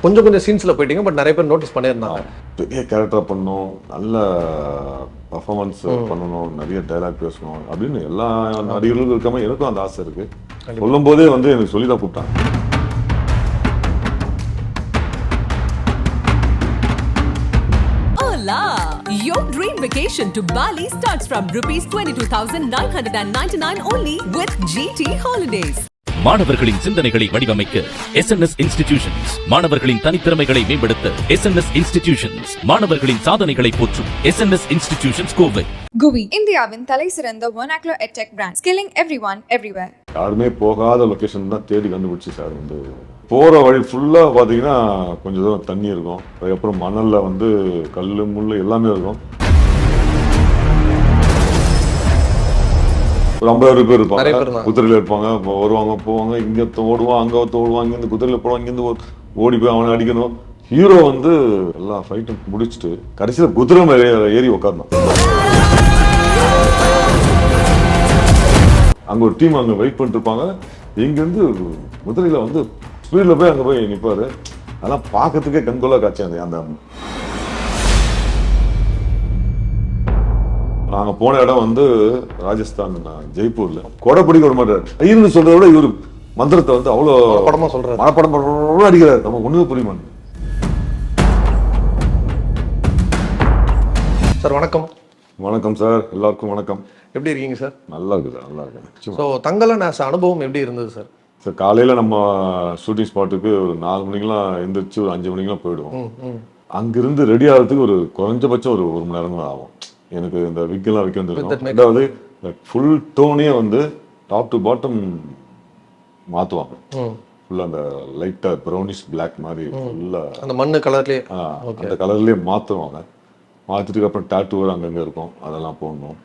கொஞ்சம் கொஞ்சம் சீன்ஸ்ல போயிட்டீங்க, பட் நிறைய பேர் நோட்டீஸ் பண்ணியிருந்தாங்க. பெரிய கேரக்டர் பண்ணணும், நல்ல பர்ஃபார்மன்ஸ் பண்ணணும், நிறைய டைலாக் பேசணும் அப்படின்னு எல்லா நடிகர்களுக்கும் இருக்காம எனக்கும் அந்த ஆசை இருக்கு. சொல்லும் போதே வந்து எனக்கு சொல்லி தான் கூப்பிட்டாங்க. Your dream vacation to Bali starts from rupees 22,999 only with GT Holidays. மாணவர்களின் சிந்தனைகளை வடிவமைக்க SNS இன்ஸ்டிடியூஷன்ஸ், மாணவர்களின் தனித்திறமைகளை மேம்படுத்த SNS இன்ஸ்டிடியூஷன்ஸ், மாணவர்களின் சாதனைகளை போற்றும் SNS இன்ஸ்டிடியூஷன்ஸ் கோவை. GUVI, இந்தியாவின் தலை சிறந்த vernacular edtech brand, skilling everyone everywhere. யாருமே போகாத லொகேஷன் தான் தேடி கண்டுபிடிச்சி சார் வந்து போற வழி ஃபுல்லா பாத்தீங்கன்னா கொஞ்சம் தூரம் தண்ணி இருக்கும், அதுக்கப்புறம் மணல்ல வந்து கல்லு முள்ளு எல்லாமே இருக்கும். ஒரு 50 பேர் இருப்பாங்க, குதிரையில இருப்பாங்க, வருவாங்க போவாங்க, இங்க ஓடுவான் அங்க ஓடுவான், இங்கிருந்து குதிரையில போடுவாங்க, இங்கிருந்து ஓடி போய் அவனை அடிக்கணும். ஹீரோ வந்து எல்லா ஃபைட்டும் முடிச்சுட்டு கடைசியில குதிரை மேல ஏறி உட்கார்ந்தான். அங்க ஒரு டீம் அங்க வெயிட் பண்ணிட்டு இருப்பாங்க. இங்க இருந்து குதிரையில வந்து ஸ்பீட்ல போய் அங்க போய் நிப்பாரு. அதெல்லாம் பாக்கிறதுக்கே கண்கொள்ளா காட்சி. அந்த நாங்க போன இடம் வந்து ராஜஸ்தான் ஜெய்ப்பூர்ல. கொடை பிடிக்க விட மாட்டாரு. ஐயர்னு சொல்றத விட இவரு மந்திரத்தை வந்து அவ்வளவு படமா சொல்றாரு, மனப்படம் அடிக்கிறாரு. நம்ம ஒண்ணுமே புரியுமா சார்? வணக்கம். வணக்கம் சார், எல்லாருக்கும் வணக்கம். எப்படி இருக்கீங்க சார்? நல்லா இருக்கு சார், நல்லா இருக்கு. ஸோ தங்கலன் அனுபவம் எப்படி இருந்தது சார்? சார் காலையில நம்ம ஷூட்டிங் ஸ்பாட்டுக்கு ஒரு 4 மணிக்கெல்லாம் எந்திரிச்சு ஒரு 5 மணிக்கெல்லாம் போயிடுவோம். அங்கிருந்து ரெடி ஆகிறதுக்கு ஒரு குறைஞ்சபட்சம் ஒரு மணி நேரம் தான் ஆகும். எனக்கு இந்த விக்கெல்லாம் வைக்க வந்துருக்கும். அதாவது ஃபுல் டோனே வந்து டாப் டு பாட்டம் மாத்துவாங்க. ஃபுல்லா அந்த லைட்டா ப்ரௌனிஷ் பிளாக் மாதிரி ஃபுல்லா அந்த மண்ணு கலர்லயே அந்த கலர்லயே மாத்துவாங்க. மாத்திட்டு அப்புறம் டாட்டூ அங்கங்க இருக்கும், அதெல்லாம் போடணும்.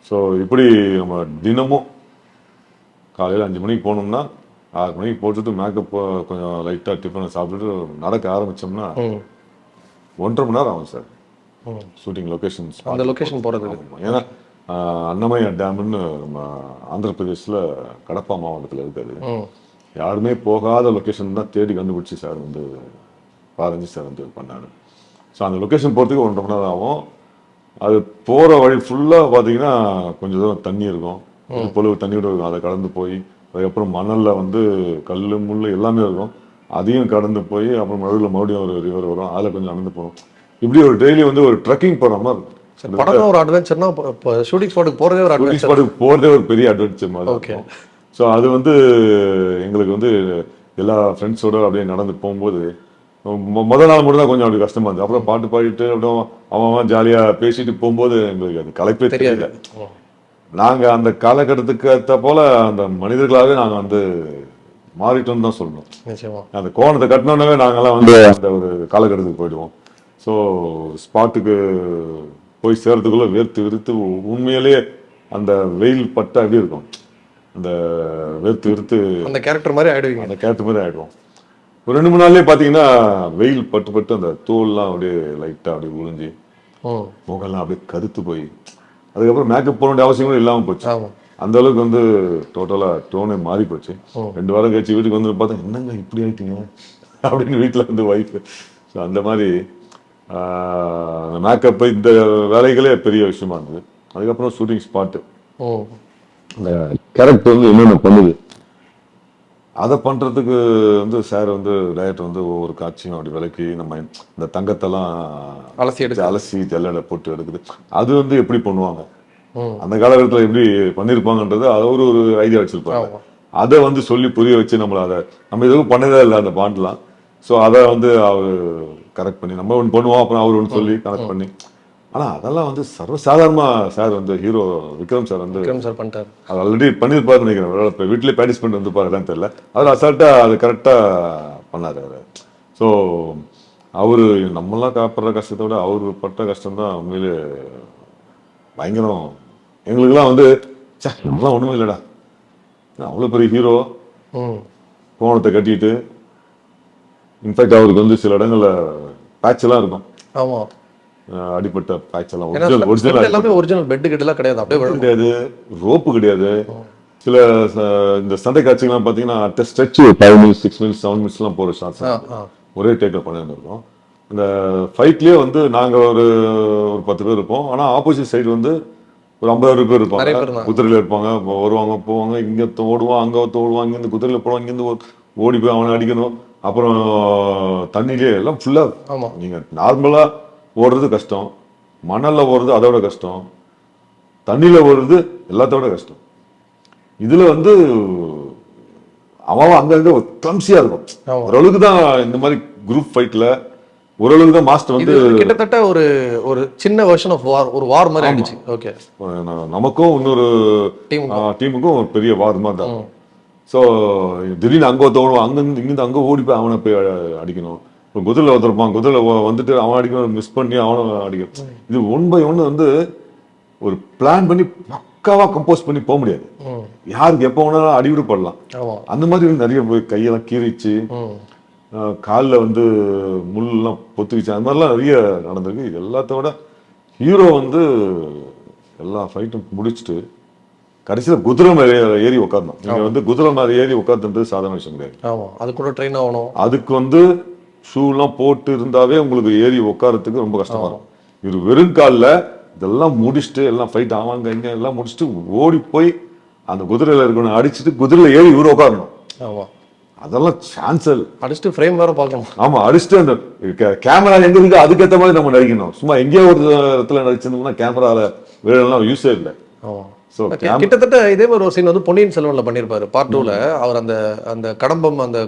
ஸோ இப்படி நம்ம தினமும் காலையில் 5 மணிக்கு போனோம்னா 6 மணிக்கு போட்டுட்டு மேக்கப் கொஞ்சம் லைட்டாக டிஃபனை சாப்பிட்டுட்டு நடக்க ஆரம்பித்தோம்னா 1.5 மணி நேரம் ஆகும் சார் ஷூட்டிங் லொக்கேஷன்ஸ். அந்த லொக்கேஷன் போகிறதுக்கு. ஏன்னா அன்னமய்யா டேம்னு நம்ம ஆந்திர பிரதேஷில் கடப்பா மாவட்டத்தில் இருக்காது. யாருமே போகாத லொக்கேஷன் தான் தேடி கண்டுபிடிச்சி சார் வந்து பாரஞ்சி சார் வந்து பண்ணாரு. ஸோ அந்த லொக்கேஷன் போகிறதுக்கு 1.5 மணி நேரம் ஆகும். அது போகிற வழி ஃபுல்லாக பார்த்தீங்கன்னா கொஞ்சம் தூரம் தண்ணி இருக்கும், பொழுது தண்ணியோட இருக்கும். அதை கடந்து போய் அதுக்கப்புறம் மணலில் வந்து கல் முள் எல்லாமே இருக்கும். அதையும் கடந்து போய் அப்புறம் மறுபடியும் ஒரு ரிவர் வரும், அதில் கொஞ்சம் நடந்து போகணும். இப்படி ஒரு டெய்லி வந்து ஒரு ட்ரெக்கிங் போகிற மாதிரி இருக்கும். ஒரு அட்வென்ச்சர்னா ஷூட்டிங் ஸ்பாட்டுக்கு போகிறதே ஒரு ஷூட்டிங் ஸ்பாட்டுக்கு போகிறதே ஒரு பெரிய அட்வென்ச்சர் மாதிரி இருக்கும். ஸோ அது வந்து எங்களுக்கு வந்து எல்லா ஃப்ரெண்ட்ஸோட அப்படியே நடந்து போகும்போது முதல் நாள் மட்டும் தான் கொஞ்சம் அப்படி கஷ்டமா இருந்துச்சு. அப்புறம் பாட்டு பாடிட்டு அப்படியே அவன் ஜாலியா பேசிட்டு போகும்போது எங்களுக்கு அது களைப்பே தெரியல. நாங்க அந்த காலகட்டத்துக்கு ஏற்ற போல அந்த மனிதர்களாகவே நாங்க வந்து மாறிட்டோம்னு தான் சொல்லணும். அந்த கோணத்தை கட்டினோன்னே நாங்கெல்லாம் வந்து அந்த ஒரு காலகட்டத்துக்கு போயிடுவோம். ஸோ ஸ்பாட்டுக்கு போய் சேர்றதுக்குள்ள வேர்த்து விறுத்து உண்மையிலேயே அந்த வெயில் பட்டா எப்படி இருக்கும், அந்த வேர்த்து விறுத்து அந்த கேரக்டர் மாதிரி ஆயிடுவீங்க. அந்த கேரக்டர் மாதிரி ஆயிடுவோம். ஒரு 2 3 நாள்லயே பாத்தீங்கன்னா வெயில் பட்டு அந்த தோல்லாம் அப்படியே லைட்டா அப்படியே உறிஞ்சி முகம்லாம் அப்படியே கருத்து போய் அதுக்கப்புறம் மேக்கப் போட வேண்டிய அவசியம் கூட இல்லாம போச்சு. அந்த அளவுக்கு வந்து டோட்டலா டோனே மாறி போச்சு. 2 வாரம் கழிச்சு வீட்டுக்கு வந்து பார்த்தா என்னங்க இப்படி ஆயிட்டீங்க அப்படின்னு வீட்டுல வந்து ஒய்ஃப். ஸோ அந்த மாதிரி மேக்கப் இந்த வேலைகளே பெரிய விஷயமா இருந்தது. அதுக்கப்புறம் ஷூட்டிங் ஸ்பாட்டு அந்த கேரக்டர் வந்து என்னென்ன பண்ணுது அதை பண்றதுக்கு வந்து சார் வந்து டைரக்டர் வந்து ஒவ்வொரு காட்சியும் அப்படி விளக்கி நம்ம இந்த தங்கத்தெல்லாம் அலசி ஜல்லடை போட்டு எடுக்குது. அது வந்து எப்படி பண்ணுவாங்க, அந்த காலகட்டத்தில் எப்படி பண்ணிருப்பாங்கன்றது அவர் ஒரு ஐடியா வச்சிருப்பாங்க. அதை வந்து சொல்லி புரிய வச்சு நம்மள அதை நம்ம எதுவும் பண்ணதே இல்லை அந்த பாண்ட்லாம். ஸோ அதை வந்து அவர் கரெக்ட் பண்ணி நம்ம ஒன்று பண்ணுவோம், அப்புறம் அவர் ஒன்று சொல்லி கரெக்ட் பண்ணி. ஆனா அதெல்லாம் வந்து சர்வசாதாரணமா சார் வந்து ஹீரோ விக்ரம் சார் வந்து பண்ணிட்டாரு. அது ஆல்ரெடி பண்ணிருப்பாரு நினைக்கிறேன். வீட்லயே பார்ட்டிசிபேட் வந்து பாருன்னு தெரியல, அதில் அசால்ட்டா அது கரெக்டா பண்ணாரு அவரு. ஸோ அவரு நம்மளாம் காப்படுற கஷ்டத்தை விட அவரு பட்ட கஷ்டம் தான் உண்மையிலே பயங்கரம். எங்களுக்குலாம் வந்து நம்மளாம் ஒண்ணுமே இல்லடா, அவ்வளவு பெரிய ஹீரோ கோணத்தை கட்டிட்டு. இன்ஃபேக்ட் அவருக்கு வந்து சில இடங்கள்ல பேட்ச் எல்லாம் இருக்கும். ஆமா, அடிப்பட்ட பேட்ச் எல்லாம் ஒரிஜினல் பெட் கிட்டலாம் கிடையாது, அப்படியே கிடையாது, ரோப்பு கிடையாது. சில இந்த சண்டை காட்சிகள்லாம் பாத்தீங்கன்னா ஸ்ட்ரெச் 5 மினிட்ஸ் 6 மினிட்ஸ் 7 மினிட்ஸ் எல்லாம் போற ஷாட்ஸ். ஒரே டேக்கில் பண்ணியிருந்திருக்கோம். இந்த ஃபைட்லேயே வந்து நாங்கள் ஒரு 10 பேர் இருப்போம். ஆனால் ஆப்போசிட் சைடு வந்து ஒரு 50 பேர் நிறைய பேர் இருப்பாங்க. தான். குதிரையில் இருப்பாங்க, வருவாங்க போவாங்க, இங்கே ஓடுவான் அங்கே ஓடுவான், இங்கேருந்து குதிரையில் போடுவான், இங்கேருந்து ஓடி போய் அவனை அடிக்கணும். அப்புறம் தண்ணியிலே எல்லாம் ஃபுல்லாக ஆமா. நீங்கள் நார்மலாக ஓடுறது கஷ்டம், மணலில் ஓடுறது அதோட கஷ்டம், தண்ணியில் ஓடுறது எல்லாத்தோட கஷ்டம். இதில் வந்து அவன் அங்கங்கே கிளம்சியாக இருக்கும். ஆமா. ஓரளவுக்கு தான் இந்த மாதிரி குரூப் ஃபைட்டில் ஓரளவுக்கு தான் மாஸ்டர் இது வந்து கிட்டத்தட்ட ஒரு ஒரு சின்ன வெர்ஷன் ஆஃப் வார், ஒரு வார் மாதிரி ஆயிடுச்சு. ஓகே. நமக்கும் இன்னொரு டீமுக்கும் ஒரு பெரிய வார் மாதிரி தான். ஸோ திடீர்னு அங்கே ஓடுவான், அங்கேருந்து இங்கேருந்து அங்கே ஓடி போய் அவனை போய் அடிக்கணும். இப்போ குதிரையில் ஒருத்தருப்பான், குதிரையில் வந்துட்டு அவன் அடிக்கணும், மிஸ் பண்ணி அவனை அடிக்கணும். இது 1 by 1 வந்து ஒரு பிளான் பண்ணி பக்காவா கம்போஸ் பண்ணி போக முடியாது. யாருக்கு எப்போ வேணாலும் அடிவிடப்படலாம். ஆமா. அந்த மாதிரி நிறைய போய் கையெல்லாம் கீறிச்சு, காலில் வந்து முள்ளெல்லாம் பொத்துக்கிச்சு, அந்த மாதிரிலாம் நிறைய நடந்திருக்கு. இது எல்லாத்தோட ஹீரோ வந்து எல்லா ஃபைட்டும் முடிச்சுட்டு கடைசியில் குதிரை மேலே ஏறி உட்காரணும். நீங்கள் வந்து குதிரை மேலே ஏறி உட்காந்துன்றது சாதாரண விஷயம் கிடையாது. ஆமா, அது கூட ட்ரெயின் ஆகணும். அதுக்கு வந்து ஷூலாம் போட்டு இருந்தாவே உங்களுக்கு ஏறி உட்காரத்துக்கு ரொம்ப கஷ்டமா இருக்கும். இவர் வெறும் காலில் இதெல்லாம் முடிச்சுட்டு எல்லாம் ஃபைட் ஆவாங்க இங்கே எல்லாம் முடிச்சுட்டு ஓடி போய் அந்த குதிரையில் இருக்கணும் அடிச்சுட்டு குதிரையில் ஏறி இவர் உட்காரணும். ஆமா, அதெல்லாம் சான்சல். அடிச்சுட்டு ஃப்ரேம் வேற பார்க்கணும். ஆமா, அடிச்சுட்டு அந்த கேமரா எங்க இருக்கு அதுக்கேற்ற மாதிரி நம்ம நடிக்கணும். சும்மா எங்கேயோ ஒரு இடத்துல நடிச்சிருந்தோம்னா கேமரால வேலைலாம் யூஸே இல்லை. ஆமா. ஸோ கிட்டத்தட்ட இதே மாதிரி ஒரு சீன் வந்து பொன்னியின் செல்வன்ல பண்ணியிருப்பாரு. பார்ட் 2ல அவர் அந்த அந்த கடம்பம் அந்த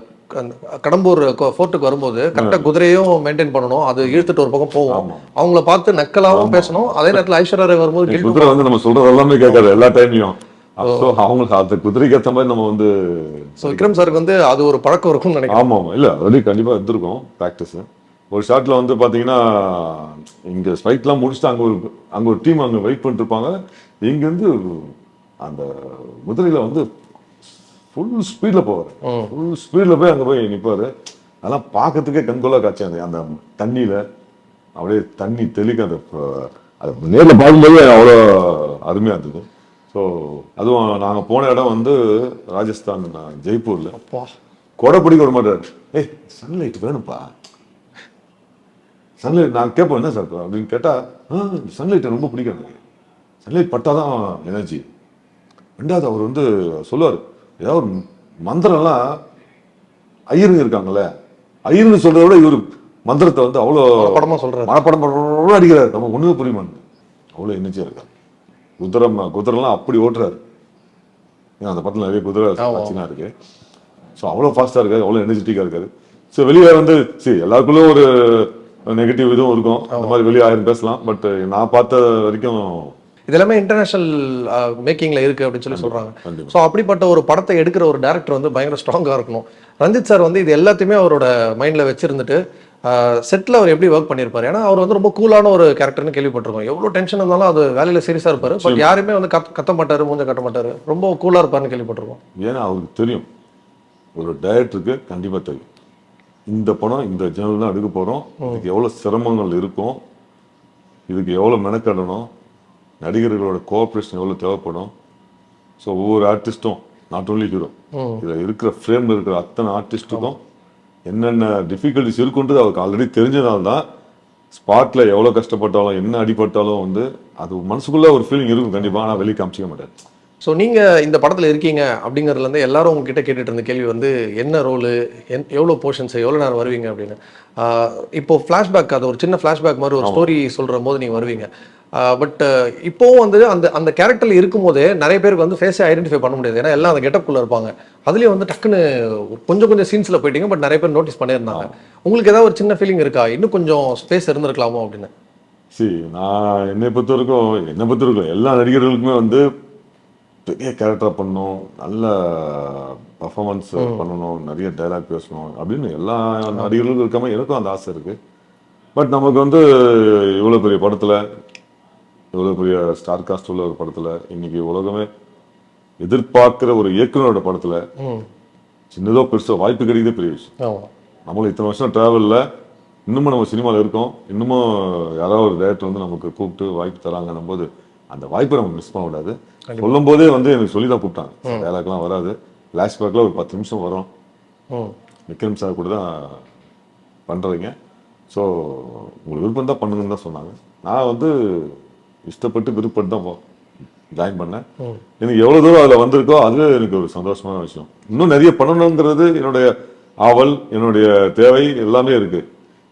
கடம்பூர் ஃபோர்ட்டுக்கு வரும்போது கரெக்டா குதிரையும் மெயின்டைன் பண்ணணும், அது இழுத்துட்டு ஒரு பக்கம் போகும், அவங்கள பார்த்து நக்கலாவும் பேசணும், அதே நேரத்தில் ஐஸ்வர்யா ராய் வரும்போது குதிரை வந்து நம்ம சொல்றது எல்லாமே கேட்காது எல்லா டைம்லயும். அவங்களுக்கு அந்த குதிரைக்கு ஏற்ற மாதிரி நம்ம வந்து விக்ரம் சாருக்கு வந்து அது ஒரு பழக்கம் இருக்கும்னு நினைக்கிறேன். ஆமா ஆமா, இல்ல அது கண்டிப்பா எடுத்திருக்கோம் ப்ராக்டிஸ். ஒரு ஷாட்ல வந்து பாத்தீங்கன்னா இங்க ஃபைட்லாம் முடிச்சுட்டு அங்க ஒரு டீம் அங்க வெயிட் பண்ணிட்டு இருப்பாங்க. இங்கிருந்து அந்த குதிரையில வந்து ஃபுல் ஸ்பீட்ல போவார். ஃபுல் ஸ்பீட்ல போய் அங்க போய் நிற்பாரு. அதெல்லாம் பார்க்கறதுக்கே கண்கொள்ளா காட்சி. அந்த தண்ணியில அப்படியே தண்ணி தெளிக்க அதை நேரில் பார்க்கும்போது அவ்வளோ அருமையா இருந்தது. ஸோ அதுவும் நாங்கள் போன இடம் வந்து ராஜஸ்தான் ஜெய்ப்பூர்ல. கொடை பிடிக்க விட மாட்டார். ஏய் சன்லைட் வேணும்ப்பா, சன்லைட். நான் கேட்போம் என்ன சார் அப்படின்னு கேட்டா, சன்லைட் ரொம்ப பிடிக்கும் எனக்கு, சன்லைட் பட்டாதான் எனர்ஜி. ரெண்டாவது அவர் வந்து சொல்லுவார், ஏதாவது ஒரு மந்திரம்லாம் ஐயருங்க இருக்காங்கல்ல, ஐயருங்க சொல்றதை விட இவர் மந்திரத்தை வந்து அவ்வளோ படமா சொல்றாரு, மனப்படம் அடிக்கிறாரு. நம்ம ஒண்ணுமே புரிய மாட்டேங்குது, அவ்வளோ எனர்ஜியா இருக்காரு. குதிரைலாம் அப்படி ஓட்டுறாரு. அந்த படத்துல நிறைய குதிரை காட்சிலாம் இருக்கு. ஸோ அவ்வளோ ஃபாஸ்டா இருக்காரு, அவ்வளோ எனர்ஜெட்டிக்கா இருக்காரு. ஸோ வெளியே வந்து எல்லாருக்குள்ளே ஒரு நெகட்டிவ் இதுவும் இருக்கும். அந்த மாதிரி வெளியே 1000 பேசலாம். பட் நான் பார்த்த வரைக்கும் இதெல்லாமே இன்டர்நேஷனல் மேக்கிங்ல இருக்கு அப்படின்னு சொல்லி சொல்றாங்க. ஸோ அப்படிப்பட்ட ஒரு படத்தை எடுக்கிற ஒரு டைரக்டர் வந்து பயங்கர ஸ்ட்ராங்கா இருக்கணும். ரஞ்சித் சார் வந்து இது எல்லாத்தையுமே அவரோட மைண்ட்ல வச்சிருந்துட்டு செட்டில் அவர் எப்படி ஒர்க் பண்ணியிருப்பாரு. ஏன்னா அவர் வந்து ரொம்ப கூலான ஒரு கேரக்டர்னு கேள்விப்பட்டிருக்கோம். எவ்வளோ டென்ஷன் இருந்தாலும் அது வேலையில சீரியஸா இருப்பாரு. பட் யாருமே வந்து கத்த மாட்டாரு, மூஞ்ச கட்ட மாட்டாரு, ரொம்ப கூலா இருப்பாருன்னு கேள்விப்பட்டிருக்கோம். ஏன்னா அவருக்கு தெரியும், ஒரு டைரக்டருக்கு கண்டிப்பா தெரியும் இந்த படம் இந்த ஜேர்னல் தான் எடுக்க போறோம், இதுக்கு எவ்வளவு சிரமங்கள் இருக்கும், இதுக்கு எவ்வளவு மெனக்கடணும், நடிகர்களோட கோஆப்ரேஷன் எவ்வளவு தேவைப்படும். ஸோ ஒவ்வொரு ஆர்டிஸ்டும், நாட் ஓன்லி ஹீரோ, இதில் இருக்கிற ஃப்ரேம்ல இருக்கிற அத்தனை ஆர்டிஸ்ட்டுக்கும் என்னென்ன டிஃபிகல்ட்டிஸ் இருக்குன்றது அவருக்கு ஆல்ரெடி தெரிஞ்சதால தான் ஸ்பாட்ல எவ்வளோ கஷ்டப்பட்டாலும் என்ன அடிபட்டாலும் வந்து அது மனசுக்குள்ள ஒரு ஃபீலிங் இருக்கும் கண்டிப்பாக. ஆனால் வெளியே காமிச்சிக்க மாட்டார். ஸோ நீங்க இந்த படத்துல இருக்கீங்க அப்படிங்கிறதுலேருந்து எல்லாரும் உங்ககிட்ட கேட்டுட்டு இருந்த கேள்வி வந்து என்ன ரோலு, எவ்வளோ போர்ஷன்ஸ், எவ்வளோ நேரம் வருவீங்க அப்படின்னு. இப்போ ஃப்ளாஷ்பேக், அது ஒரு சின்ன ஃப்ளாஷ்பேக் மாதிரி ஒரு ஸ்டோரி சொல்ற போது நீங்க வருவீங்க. பட் இப்போவும் வந்து அந்த அந்த கேரக்டர்ல இருக்கும்போதே நிறைய பேருக்கு வந்து ஃபேஸை ஐடென்டிஃபை பண்ண முடியாது. ஏன்னா எல்லாம் அந்த கெட்டப்புக்குள்ள இருப்பாங்க. அதுலேயும் வந்து டக்குன்னு கொஞ்சம் சீன்ஸ்ல போயிட்டீங்க, பட் நிறைய பேர் நோட்டீஸ் பண்ணியிருந்தாங்க. உங்களுக்கு ஏதாவது ஒரு சின்ன ஃபீலிங் இருக்கா, இன்னும் கொஞ்சம் ஸ்பேஸ் இருந்திருக்கலாமோ அப்படின்னு? நான் என்னை பொறுத்த வரைக்கும் எல்லா நடிகர்களுக்குமே வந்து பெரிய கேரக்டராக பண்ணணும், நல்ல பர்ஃபார்மன்ஸ் பண்ணணும், நிறைய டைலாக் பேசணும் அப்படின்னு எல்லா நடிகர்களுக்கும் இருக்காம எனக்கும் அந்த ஆசை இருக்கு. பட் நமக்கு வந்து இவ்வளோ பெரிய படத்தில், இவ்வளோ பெரிய ஸ்டார் காஸ்ட் உள்ள ஒரு படத்தில், இன்னைக்கு உலகமே எதிர்பார்க்கிற ஒரு இயக்குனரோட படத்தில் சின்னதோ பெருசோ வாய்ப்பு கிடைக்கிறதே பெரிய விஷயம். நம்மளும் இத்தனை வருஷம் டிராவலில் இன்னமும் நம்ம சினிமாவில் இருக்கோம், இன்னமும் யாராவது ஒரு டேரக்டர் வந்து நமக்கு கூப்பிட்டு வாய்ப்பு தராங்கன்னும் போது அந்த வாய்ப்பை நம்ம மிஸ் பண்ண கூடாது. சொல்லும் போதே வந்து எனக்கு சொல்லி தான் கூப்பிட்டாங்க, டைலாக்லாம் வராது, ஃப்ளாஷ்பேக்கில் ஒரு 10 நிமிஷம் வரும். விக்ரம் சார் கூட தான் பண்ணுறீங்க. ஸோ உங்களுக்கு விருப்பம் தான் பண்ணுங்கன்னு தான் சொன்னாங்க. நான் வந்து இஷ்டப்பட்டு விருப்பப்பட்டு தான் ஜாயின் பண்ணேன். எனக்கு எவ்வளோ தூரம் அதில் வந்திருக்கோ அது எனக்கு ஒரு சந்தோஷமான விஷயம். இன்னும் நிறைய பண்ணணுங்கிறது என்னுடைய ஆவல், என்னுடைய தேவை எல்லாமே இருக்கு.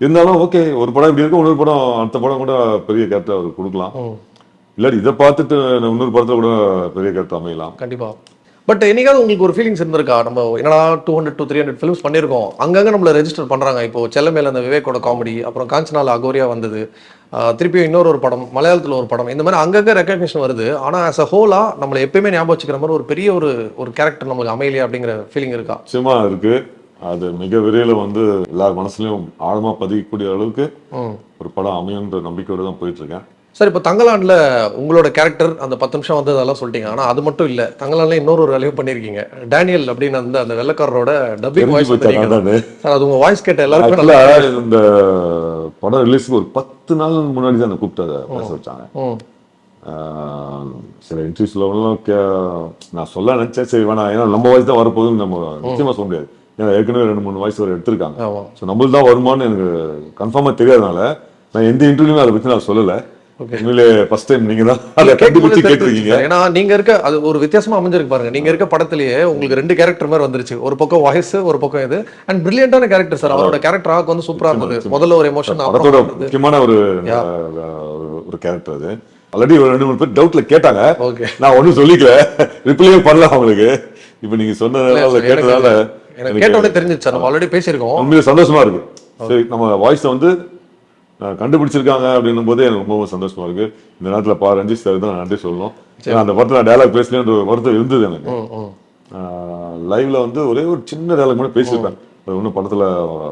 இருந்தாலும் ஓகே, ஒரு படம் இப்படி இருக்கு, இன்னொரு படம் அடுத்த படம் கூட பெரிய கேரக்டர் அவர் கொடுக்கலாம். இல்லாட்டி இதை பார்த்துட்டு இன்னொரு படத்தில் கூட பெரிய கேரக்டர் அமையலாம். கண்டிப்பா. பட் என்னைக்காவது உங்களுக்கு ஒரு ஃபீலிங்ஸ் இருந்திருக்கா, நம்ம என்னடா 200 to 300 ஃபிலிம்ஸ் பண்ணியிருக்கோம், அங்கங்கே நம்மளை ரெஜிஸ்டர் பண்ணுறாங்க. இப்போ செல்லமேல அந்த விவேக்கோட காமெடி, அப்புறம் காஞ்சனால அகோரியா வந்தது, திருப்பியும் இன்னொரு படம், மலையாளத்தில் ஒரு படம், இந்த மாதிரி அங்கங்கே ரெக்கக்னிஷன் வருது. ஆனால் ஆஸ் அ ஹோலா நம்மளை எப்பயுமே ஞாபகம் வச்சுக்கிற மாதிரி ஒரு பெரிய ஒரு கேரக்டர் நம்மளுக்கு அமையலையா அப்படிங்கிற ஃபீலிங் இருக்கா? நிச்சயமா இருக்கு. அது மிக விரைவில் வந்து எல்லார் மனசுலையும் ஆழமா பதிக்கக்கூடிய அளவுக்கு ஒரு படம் அமையுன்ற நம்பிக்கையோட தான் போயிட்டு இருக்கேன். சார், இப்போ தங்கலான்ல உங்களோட கேரக்டர் அந்த 10 நிமிஷம் வந்து அதெல்லாம் சொல்லிட்டீங்க. ஆனால் அது மட்டும் இல்லை, தங்கலான்ல இன்னொரு வேலையும் பண்ணியிருக்கீங்க. டேனியல் அப்படின்னு அந்த வெள்ளக்காரரோட டப்பிங் வாய்ஸ் சார், அது உங்க வாய்ஸ் கேட்ட எல்லாருக்கும் நல்லா. இந்த படம் ரிலீஸுக்கு ஒரு 10 நாள் முன்னாடி தான் அந்த கூப்பிட்டு அதை பேச வச்சாங்க. சில இன்டர்வியூஸ்லாம் நான் சொல்ல நினைச்சேன், சரி வேணாம், ஏன்னா நம்ம வாய்ஸ் தான் வரப்போகுதுன்னு நம்ம நிச்சயமா சொல்ல முடியாது. ஏன்னா ஏற்கனவே 2-3 வாய்ஸ் வரை எடுத்திருக்காங்க. ஸோ நம்மளுக்கு தான் வருமானு எனக்கு கன்ஃபார்மாக தெரியாதனால நான் எந்த இன்டர்வியூமே அதை பற்றி நான் சொல்லலை. ஃபர்ஸ்ட் டைம் நீங்க தான் அதை கண்டுபிடிச்சு கேட்டிருக்கீங்க. ஏன்னா நீங்க இருக்க அது ஒரு வித்தியாசமா அமைஞ்சிருக்கு பாருங்க. நீங்க இருக்க படத்திலேயே உங்களுக்கு 2 கேரக்டர் மாதிரி வந்துருச்சு. ஒரு பக்கம் வாய்ஸ், ஒரு பக்கம் இது. அண்ட் பிரில்லியன்டான கேரக்டர் சார். அவரோட கேரக்டர் ஆக வந்து சூப்பரா இருந்தது. முதல்ல ஒரு எமோஷன், படத்தோட முக்கியமான ஒரு கேரக்டர் அது. ஆல்ரெடி ஒரு 2-3 பேர் டவுட்ல கேட்டாங்க. நான் ஒன்னும் சொல்லிக்கல, ரிப்ளையே பண்ணல அவங்களுக்கு. இப்ப நீங்க சொன்னதால கேட்டதால எனக்கு கேட்ட உடனே தெரிஞ்சிச்சு சார். நம்ம ஆல்ரெடி பேசியிருக்கோம். உண்மையிலே சந்தோஷமா இருக்கு. சரி, நம்ம வாய்ஸை வந்து கண்டுபிடிச்சிருக்காங்க அப்படின்னும் போதே எனக்கு ரொம்ப சந்தோஷமா இருக்கு. இந்த நேரத்துல ரஞ்சித் சார் தான் நன்றி சொல்லணும். அந்த படத்துல நான் டயலாக் பேசலன்ற ஒரு வருத்தம் இருந்தது எனக்கு. லைவ்ல வந்து ஒரே ஒரு சின்ன டயலாக் மட்டும் பேசியிருப்பேன். இன்னும் படத்துல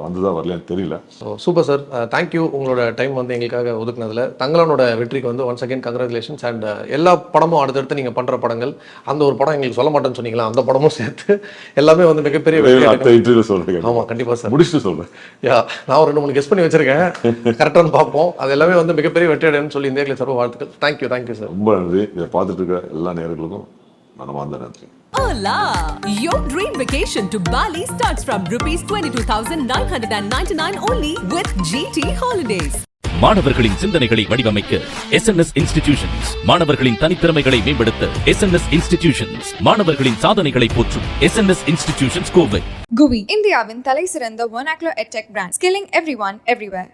வந்துதான் வரலன்னு தெரியல. சூப்பர் சார், தேங்க்யூ உங்களோட டைம் வந்து எங்களுக்காக ஒதுக்குனதுல. தங்கலானோட வெற்றிக்கு வந்து ஒன்ஸ் அகேன் கங்க்ராச்சுலேஷன்ஸ். அண்ட் எல்லா படமும் அடுத்தடுத்து நீங்க பண்ற படங்கள், அந்த ஒரு படம் எங்களுக்கு சொல்ல மாட்டேன்னு சொன்னீங்களா, அந்த படமும் சேர்த்து எல்லாமே வந்து மிகப்பெரிய வெற்றி சொல்றேன். ஆமா கண்டிப்பா சார், முடிச்சுட்டு சொல்றேன். நான் ஒரு 2-3 கெஸ் பண்ணி வச்சிருக்கேன், கரெக்டானு பார்ப்போம். அது எல்லாமே வந்து மிகப்பெரிய வெற்றி அடையணும்னு சொல்லி இந்த சார் வாழ்த்துக்கள். Thank you sir. ரொம்ப நன்றி. இதை பார்த்துட்டு இருக்க எல்லா நேயர்களுக்கும் மனமார்ந்த நன்றி. Hola! Your dream vacation to Bali starts from rupees 22,999 only with GT Holidays. மாணவர்களின் சிந்தனைகளை வடிவமைக்க SNS இன்ஸ்டிடியூஷன்ஸ், மாணவர்களின் தனித்திறமைகளை மேம்படுத்த SNS இன்ஸ்டிடியூஷன்ஸ், மாணவர்களின் சாதனைகளை போற்றும் SNS இன்ஸ்டிடியூஷன்ஸ் கோவை. GUI, இந்தியாவின் தலை சிறந்த vernacular edtech brand, skilling everyone everywhere.